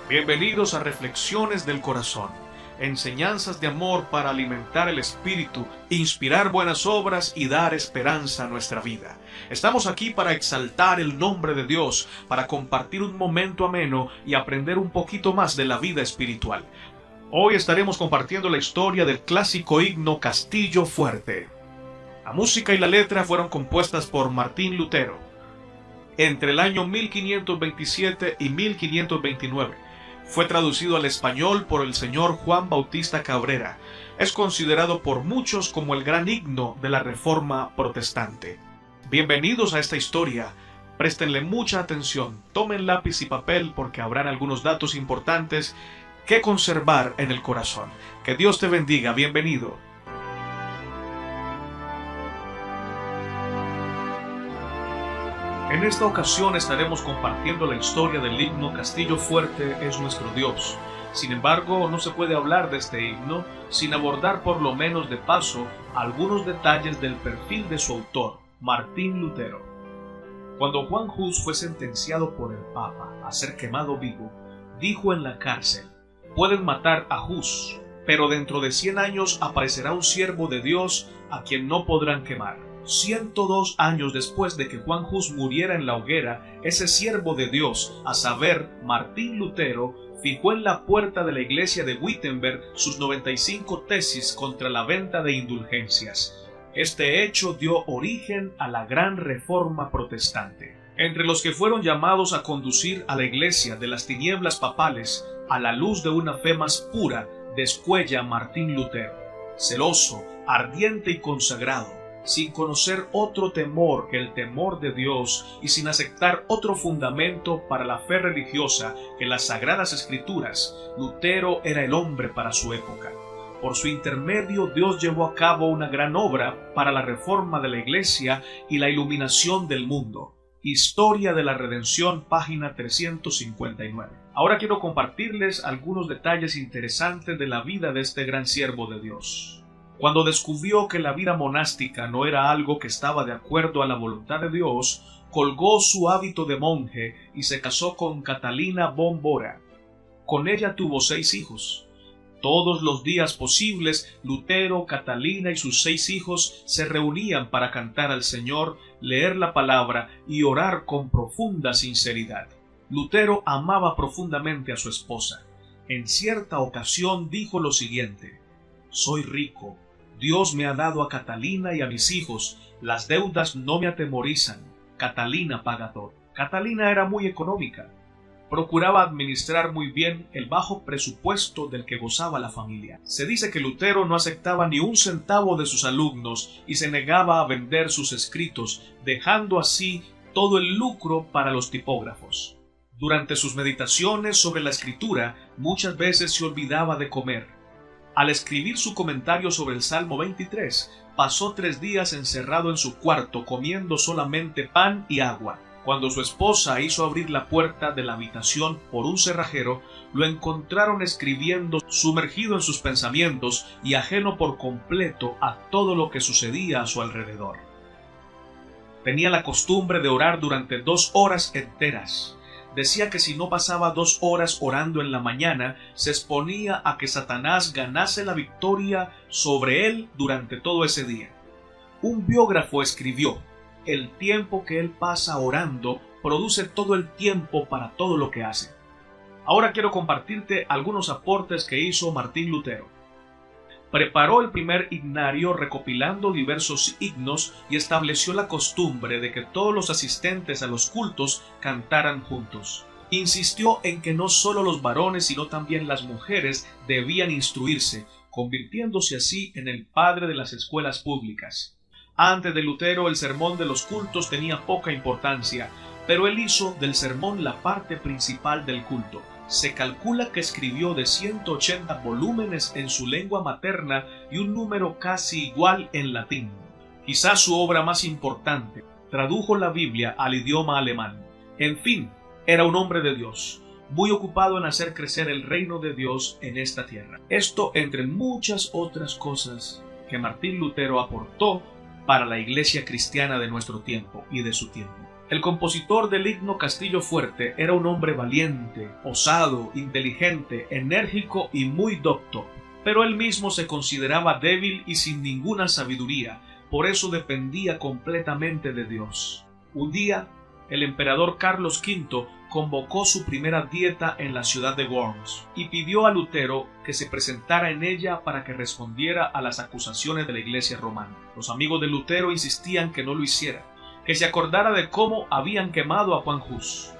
Bienvenidos a Reflexiones del Corazón, enseñanzas de amor para alimentar el espíritu, inspirar buenas obras y dar esperanza a nuestra vida. Estamos aquí para exaltar el nombre de Dios, para compartir un momento ameno y aprender un poquito más de la vida espiritual. Hoy estaremos compartiendo la historia del clásico himno Castillo Fuerte. La música y la letra fueron compuestas por Martín Lutero entre el año 1527 y 1529. Fue traducido al español por el señor Juan Bautista Cabrera. Es considerado por muchos como el gran himno de la Reforma Protestante. Bienvenidos a esta historia. Préstenle mucha atención, tomen lápiz y papel porque habrán algunos datos importantes que conservar en el corazón. Que Dios te bendiga, bienvenido. En esta ocasión estaremos compartiendo la historia del himno Castillo Fuerte es nuestro Dios. Sin embargo, no se puede hablar de este himno sin abordar por lo menos de paso algunos detalles del perfil de su autor, Martín Lutero. Cuando Juan Hus fue sentenciado por el Papa a ser quemado vivo, dijo en la cárcel: pueden matar a Hus, pero dentro de 100 años aparecerá un siervo de Dios a quien no podrán quemar. 102 años después de que Juan Hus muriera en la hoguera, ese siervo de Dios, a saber, Martín Lutero, fijó en la puerta de la iglesia de Wittenberg sus 95 tesis contra la venta de indulgencias. Este hecho dio origen a la gran Reforma Protestante. Entre los que fueron llamados a conducir a la iglesia de las tinieblas papales a la luz de una fe más pura, descuella Martín Lutero. Celoso, ardiente y consagrado, sin conocer otro temor que el temor de Dios y sin aceptar otro fundamento para la fe religiosa que las Sagradas Escrituras, Lutero era el hombre para su época. Por su intermedio, Dios llevó a cabo una gran obra para la reforma de la Iglesia y la iluminación del mundo. Historia de la Redención, página 359. Ahora quiero compartirles algunos detalles interesantes de la vida de este gran siervo de Dios. Cuando descubrió que la vida monástica no era algo que estaba de acuerdo a la voluntad de Dios, colgó su hábito de monje y se casó con Catalina von Bora. Con ella tuvo 6 hijos. Todos los días posibles, Lutero, Catalina y sus 6 hijos se reunían para cantar al Señor, leer la palabra y orar con profunda sinceridad. Lutero amaba profundamente a su esposa. En cierta ocasión dijo lo siguiente: «Soy rico. Dios me ha dado a Catalina y a mis hijos. Las deudas no me atemorizan. Catalina paga todo». Catalina era muy económica. Procuraba administrar muy bien el bajo presupuesto del que gozaba la familia. Se dice que Lutero no aceptaba ni un centavo de sus alumnos y se negaba a vender sus escritos, dejando así todo el lucro para los tipógrafos. Durante sus meditaciones sobre la escritura, muchas veces se olvidaba de comer. Al escribir su comentario sobre el Salmo 23, pasó 3 días encerrado en su cuarto comiendo solamente pan y agua. Cuando su esposa hizo abrir la puerta de la habitación por un cerrajero, lo encontraron escribiendo, sumergido en sus pensamientos y ajeno por completo a todo lo que sucedía a su alrededor. Tenía la costumbre de orar durante 2 horas enteras. Decía que si no pasaba 2 horas orando en la mañana, se exponía a que Satanás ganase la victoria sobre él durante todo ese día. Un biógrafo escribió: «El tiempo que él pasa orando produce todo el tiempo para todo lo que hace». Ahora quiero compartirte algunos aportes que hizo Martín Lutero. Preparó el primer himnario recopilando diversos himnos y estableció la costumbre de que todos los asistentes a los cultos cantaran juntos. Insistió en que no solo los varones sino también las mujeres debían instruirse, convirtiéndose así en el padre de las escuelas públicas. Antes de Lutero el sermón de los cultos tenía poca importancia, pero él hizo del sermón la parte principal del culto. Se calcula que escribió de 180 volúmenes en su lengua materna y un número casi igual en latín. Quizás su obra más importante, tradujo la Biblia al idioma alemán. En fin, era un hombre de Dios, muy ocupado en hacer crecer el reino de Dios en esta tierra. Esto entre muchas otras cosas que Martín Lutero aportó para la iglesia cristiana de nuestro tiempo y de su tiempo. El compositor del himno Castillo Fuerte era un hombre valiente, osado, inteligente, enérgico y muy docto, pero él mismo se consideraba débil y sin ninguna sabiduría, por eso dependía completamente de Dios. Un día, el emperador Carlos V convocó su primera dieta en la ciudad de Worms y pidió a Lutero que se presentara en ella para que respondiera a las acusaciones de la Iglesia romana. Los amigos de Lutero insistían que no lo hiciera, que se acordara de cómo habían quemado a Juan Hus.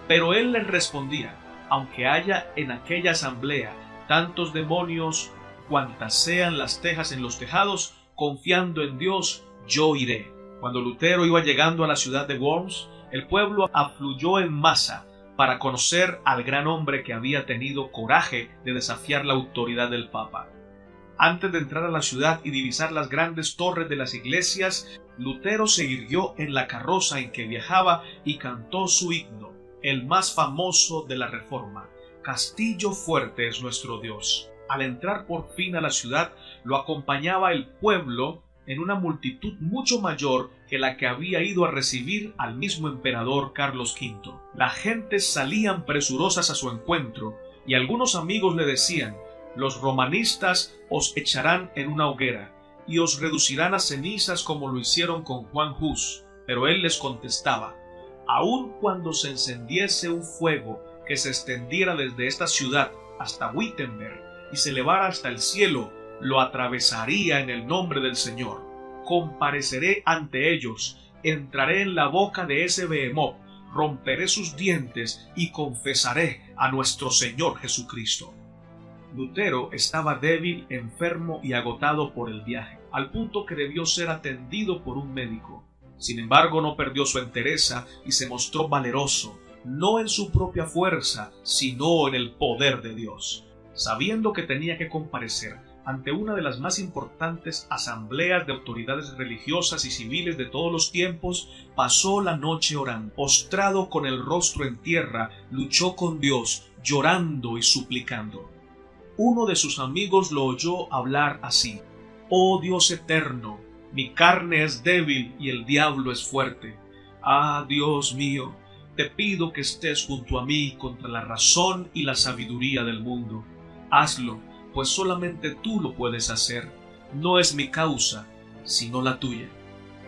Pero él les respondía: aunque haya en aquella asamblea tantos demonios cuantas sean las tejas en los tejados, confiando en Dios, yo iré. Cuando Lutero iba llegando a la ciudad de Worms, el pueblo afluyó en masa para conocer al gran hombre que había tenido coraje de desafiar la autoridad del Papa. Antes de entrar a la ciudad y divisar las grandes torres de las iglesias, Lutero se irguió en la carroza en que viajaba y cantó su himno, el más famoso de la Reforma: Castillo fuerte es nuestro Dios. Al entrar por fin a la ciudad, lo acompañaba el pueblo en una multitud mucho mayor que la que había ido a recibir al mismo emperador Carlos V. Las gentes salían presurosas a su encuentro, y algunos amigos le decían: los romanistas os echarán en una hoguera, y os reducirán a cenizas como lo hicieron con Juan Hus. Pero él les contestaba: aun cuando se encendiese un fuego que se extendiera desde esta ciudad hasta Wittenberg y se elevara hasta el cielo, lo atravesaría en el nombre del Señor. Compareceré ante ellos, entraré en la boca de ese behemoth, romperé sus dientes y confesaré a nuestro Señor Jesucristo. Lutero estaba débil, enfermo y agotado por el viaje, al punto que debió ser atendido por un médico. Sin embargo, no perdió su entereza y se mostró valeroso, no en su propia fuerza, sino en el poder de Dios. Sabiendo que tenía que comparecer ante una de las más importantes asambleas de autoridades religiosas y civiles de todos los tiempos, pasó la noche orando. Postrado con el rostro en tierra, luchó con Dios, llorando y suplicando. Uno de sus amigos lo oyó hablar así: «Oh Dios eterno, mi carne es débil y el diablo es fuerte. Ah, Dios mío, te pido que estés junto a mí contra la razón y la sabiduría del mundo. Hazlo, pues solamente tú lo puedes hacer. No es mi causa, sino la tuya.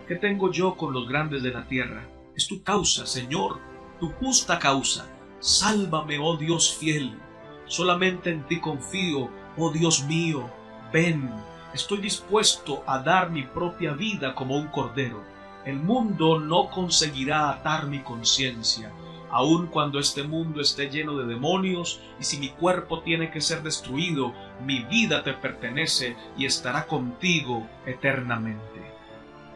¿Qué tengo yo con los grandes de la tierra? Es tu causa, Señor, tu justa causa. Sálvame, oh Dios fiel. Solamente en ti confío, oh Dios mío. Ven, estoy dispuesto a dar mi propia vida como un cordero. El mundo no conseguirá atar mi conciencia, aun cuando este mundo esté lleno de demonios, y si mi cuerpo tiene que ser destruido, mi vida te pertenece y estará contigo eternamente».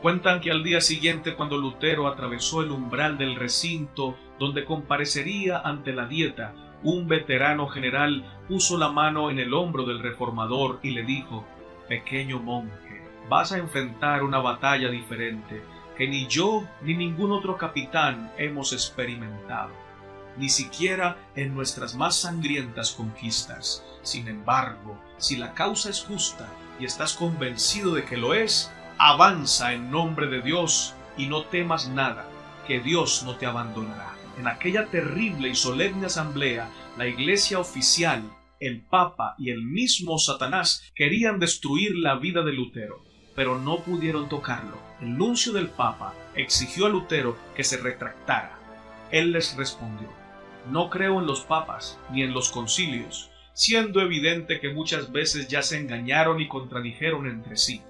Cuentan que al día siguiente, cuando Lutero atravesó el umbral del recinto donde comparecería ante la dieta, un veterano general puso la mano en el hombro del reformador y le dijo: «Pequeño monje, vas a enfrentar una batalla diferente que ni yo ni ningún otro capitán hemos experimentado, ni siquiera en nuestras más sangrientas conquistas. Sin embargo, si la causa es justa y estás convencido de que lo es, avanza en nombre de Dios y no temas nada, que Dios no te abandonará». En aquella terrible y solemne asamblea, la Iglesia oficial, el Papa y el mismo Satanás querían destruir la vida de Lutero, pero no pudieron tocarlo. El nuncio del Papa exigió a Lutero que se retractara. Él les respondió: «No creo en los papas ni en los concilios», siendo evidente que muchas veces ya se engañaron y contradijeron entre sí.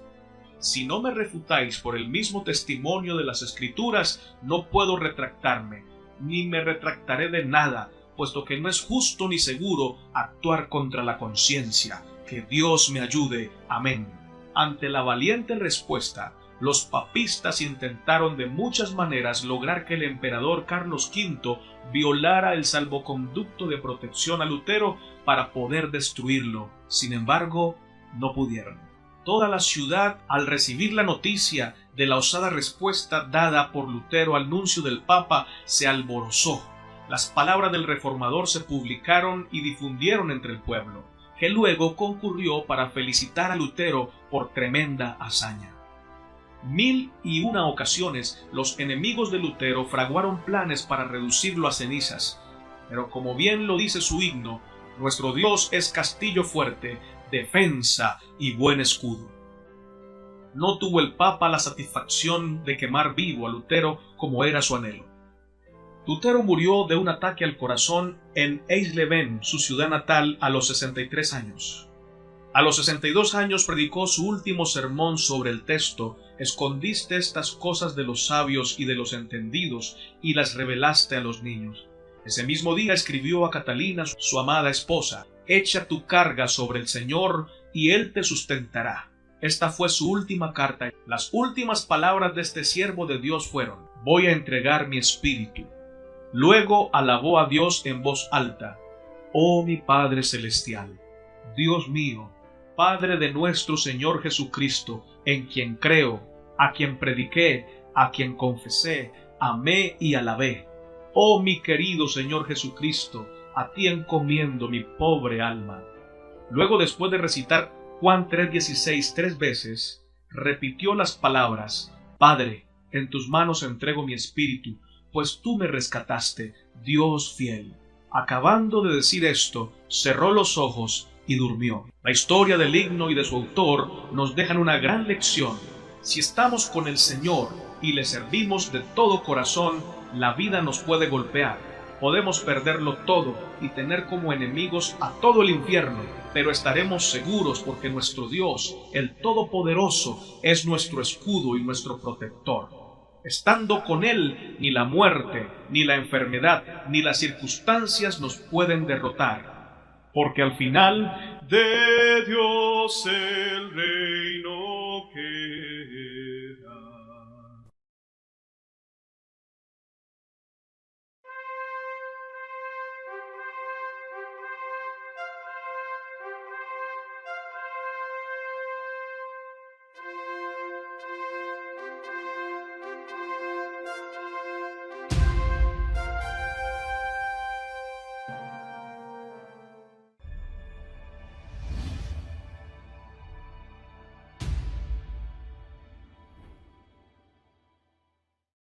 «Si no me refutáis por el mismo testimonio de las Escrituras, no puedo retractarme, ni me retractaré de nada, puesto que no es justo ni seguro actuar contra la conciencia. Que Dios me ayude. Amén». Ante la valiente respuesta, los papistas intentaron de muchas maneras lograr que el emperador Carlos V violara el salvoconducto de protección a Lutero para poder destruirlo. Sin embargo, no pudieron. Toda la ciudad, al recibir la noticia de la osada respuesta dada por Lutero al nuncio del Papa, se alborozó. Las palabras del reformador se publicaron y difundieron entre el pueblo, que luego concurrió para felicitar a Lutero por tremenda hazaña. 1001 ocasiones los enemigos de Lutero fraguaron planes para reducirlo a cenizas, pero como bien lo dice su himno, nuestro Dios es castillo fuerte, defensa y buen escudo. No tuvo el Papa la satisfacción de quemar vivo a Lutero como era su anhelo. Lutero murió de un ataque al corazón en Eisleben, su ciudad natal, a los 63 años. A los 62 años predicó su último sermón sobre el texto: «Escondiste estas cosas de los sabios y de los entendidos, y las revelaste a los niños». Ese mismo día escribió a Catalina, su amada esposa: «Echa tu carga sobre el Señor, y Él te sustentará». Esta fue su última carta. Las últimas palabras de este siervo de Dios fueron: «Voy a entregar mi espíritu». Luego alabó a Dios en voz alta: «Oh mi Padre Celestial, Dios mío, Padre de nuestro Señor Jesucristo, en quien creo, a quien prediqué, a quien confesé, amé y alabé. Oh mi querido Señor Jesucristo, a ti encomiendo mi pobre alma». Luego, después de recitar Juan 3:16 3 veces, repitió las palabras: «Padre, en tus manos entrego mi espíritu, pues tú me rescataste, Dios fiel». Acabando de decir esto, cerró los ojos y durmió. La historia del himno y de su autor nos dejan una gran lección. Si estamos con el Señor y le servimos de todo corazón, la vida nos puede golpear. Podemos perderlo todo y tener como enemigos a todo el infierno, pero estaremos seguros porque nuestro Dios, el Todopoderoso, es nuestro escudo y nuestro protector. Estando con Él, ni la muerte, ni la enfermedad, ni las circunstancias nos pueden derrotar, porque al final de Dios el Rey